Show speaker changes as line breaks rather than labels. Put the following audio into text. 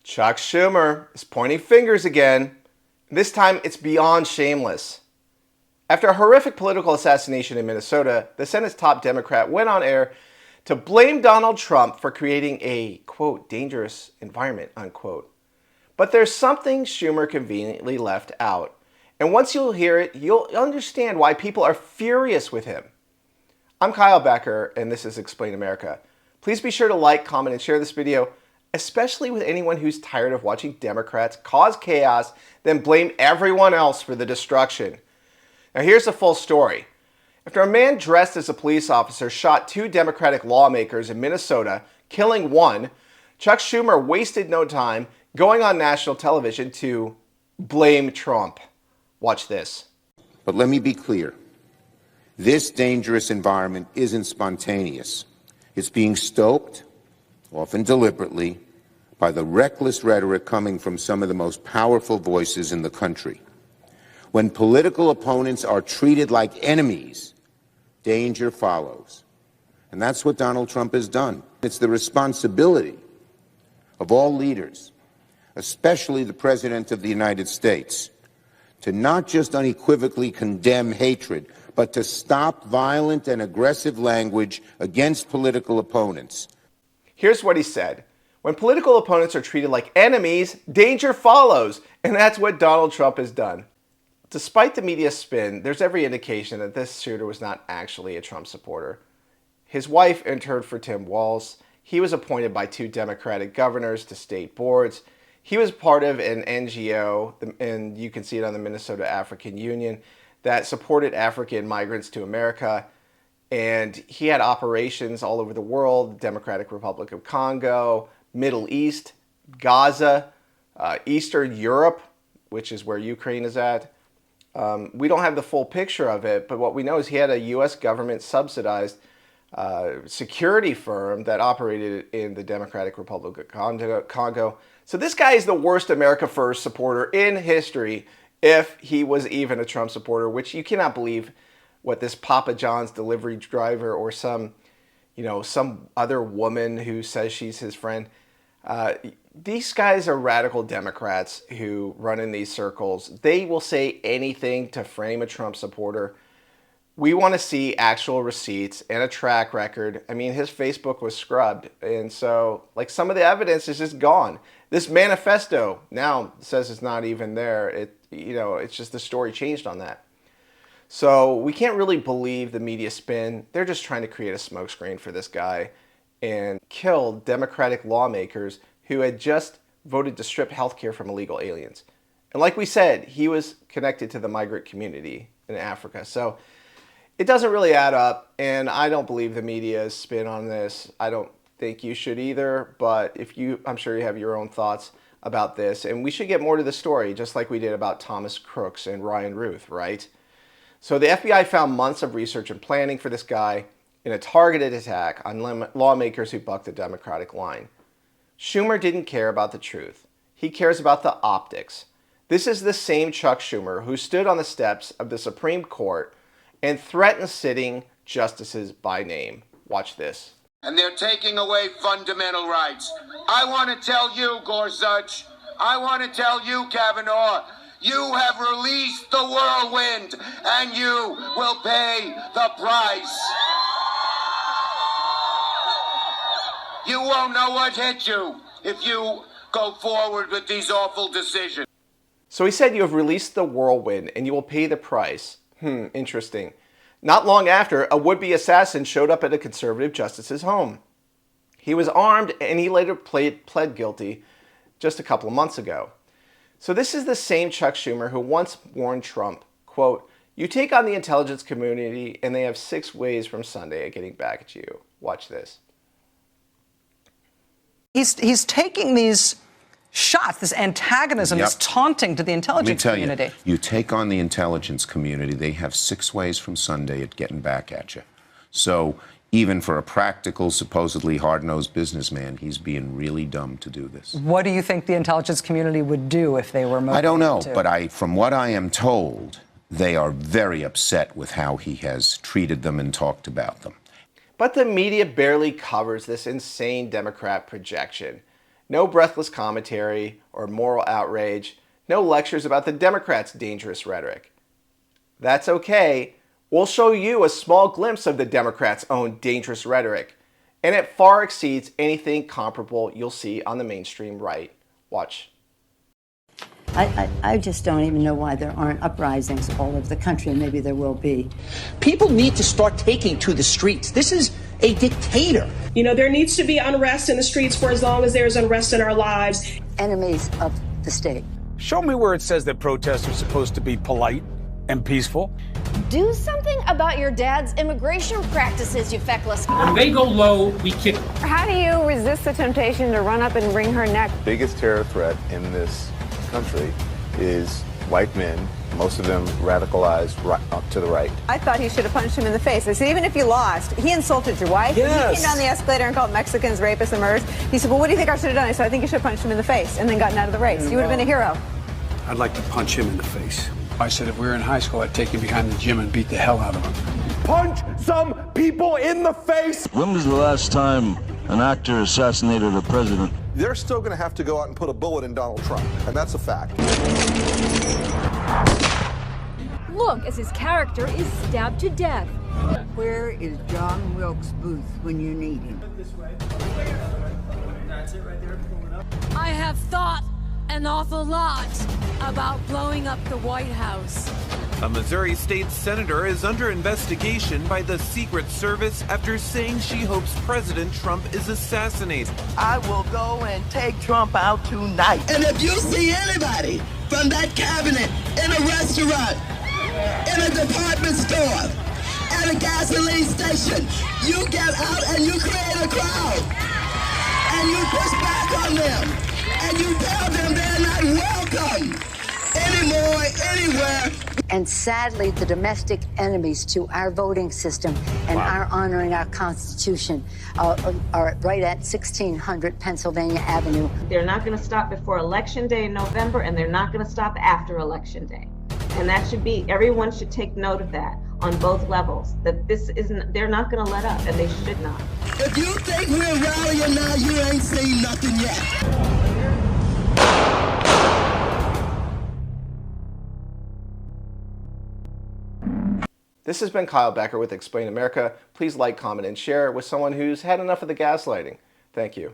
Chuck Schumer is pointing fingers again. This time it's beyond shameless. After a horrific political assassination in Minnesota, the Senate's top Democrat went on air to blame Donald Trump for creating a, quote, dangerous environment, unquote. But there's something Schumer conveniently left out. And once you'll hear it, you'll understand why people are furious with him. I'm Kyle Becker, and this is Explain America. Please be sure to like, comment, and share this video, especially with anyone who's tired of watching Democrats cause chaos, then blame everyone else for the destruction. Now here's the full story. After a man dressed as a police officer shot two Democratic lawmakers in Minnesota, killing one, Chuck Schumer wasted no time going on national television to blame Trump. Watch this.
But let me be clear. This dangerous environment isn't spontaneous. It's being stoked, often deliberately, by the reckless rhetoric coming from some of the most powerful voices in the country. When political opponents are treated like enemies, danger follows. And that's what Donald Trump has done. It's the responsibility of all leaders, especially the President of the United States, to not just unequivocally condemn hatred, but to stop violent and aggressive language against political opponents.
Here's what he said. When political opponents are treated like enemies, danger follows. And that's what Donald Trump has done. Despite the media spin, there's every indication that this shooter was not actually a Trump supporter. His wife interned for Tim Walz. He was appointed by two Democratic governors to state boards. He was part of an NGO, and you can see it on the Minnesota African Union, that supported African migrants to America. And he had operations all over the world, the Democratic Republic of Congo, Middle East, Gaza, Eastern Europe, which is where Ukraine is at. We don't have the full picture of it, but what we know is he had a U.S. government subsidized security firm that operated in the Democratic Republic of Congo. So this guy is the worst America First supporter in history, if he was even a Trump supporter, which you cannot believe what this Papa John's delivery driver or some other woman who says she's his friend. These guys are radical Democrats who run in these circles. They will say anything to frame a Trump supporter. We want to see actual receipts and a track record. I mean, his Facebook was scrubbed. And so, like, some of the evidence is just gone. This manifesto now says it's not even there. It's just the story changed on that. So we can't really believe the media spin. They're just trying to create a smokescreen for this guy and kill Democratic lawmakers who had just voted to strip healthcare from illegal aliens. And like we said, he was connected to the migrant community in Africa. So it doesn't really add up, and I don't believe the media's spin on this. I don't think you should either, but I'm sure you have your own thoughts about this, and we should get more to the story, just like we did about Thomas Crooks and Ryan Ruth, right? So the FBI found months of research and planning for this guy in a targeted attack on lawmakers who bucked the Democratic line. Schumer didn't care about the truth. He cares about the optics. This is the same Chuck Schumer who stood on the steps of the Supreme Court and threatened sitting justices by name. Watch this.
And they're taking away fundamental rights. I want to tell you, Gorsuch, I want to tell you, Kavanaugh, you have released the whirlwind, and you will pay the price. You won't know what hit you if you go forward with these awful decisions.
So he said you have released the whirlwind and you will pay the price. Interesting. Not long after, a would-be assassin showed up at a conservative justice's home. He was armed and he later pled guilty just a couple of months ago. So this is the same Chuck Schumer who once warned Trump, quote, "You take on the intelligence community and they have 6 ways from Sunday at getting back at you." Watch this.
He's taking these shots, this antagonism, this taunting to the intelligence community.
Let me tell you, you take on the intelligence community, they have 6 ways from Sunday at getting back at you. So even for a practical, supposedly hard-nosed businessman, he's being really dumb to do this.
What do you think the intelligence community would do if they were motivated?
I don't know, but from what I am told, they are very upset with how he has treated them and talked about them.
But the media barely covers this insane Democrat projection. No breathless commentary or moral outrage. No lectures about the Democrats' dangerous rhetoric. That's okay. We'll show you a small glimpse of the Democrats' own dangerous rhetoric, and it far exceeds anything comparable you'll see on the mainstream right. Watch.
I just don't even know why there aren't uprisings all over the country, and maybe there will be.
People need to start taking to the streets. This is a dictator.
You know, there needs to be unrest in the streets for as long as there's unrest in our lives.
Enemies of the state.
Show me where it says that protests are supposed to be polite and peaceful.
Do something about your dad's immigration practices, you feckless.
When they go low, we kick.
How do you resist the temptation to run up and wring her neck?
The biggest terror threat in this country is white men, most of them radicalized right up to the right.
I thought he should have punched him in the face. I said, even if you lost, he insulted your wife.
Yes.
He came down the escalator and called Mexicans rapists and murderers. He said, well, what do you think I should have done? I said, I think you should have punched him in the face and then gotten out of the race. You would have been a hero.
I'd like to punch him in the face. I said if we were in high school, I'd take him behind the gym and beat the hell out of him.
Punch some people in the face!
When was the last time an actor assassinated a president?
They're still going to have to go out and put a bullet in Donald Trump, and that's a fact.
Look as his character is stabbed to death.
Where is John Wilkes Booth when you need him?
I have thought an awful lot about blowing up the White House.
A Missouri state senator is under investigation by the Secret Service after saying she hopes President Trump is assassinated.
I will go and take Trump out tonight.
And if you see anybody from that cabinet in a restaurant, in a department store, at a gasoline station, you get out and you create a crowd. And you push back on them. And you tell them they're not welcome anymore, anywhere.
And sadly, the domestic enemies to our voting system and our honoring our Constitution are right at 1600 Pennsylvania Avenue.
They're not going to stop before Election Day in November, and they're not going to stop after Election Day. And that should be, everyone should take note of that on both levels, that this isn't, they're not going to let up, and they should not.
If you think we're rallying now, you ain't seen nothing yet.
This has been Kyle Becker with Explain America. Please like, comment, and share with someone who's had enough of the gaslighting. Thank you.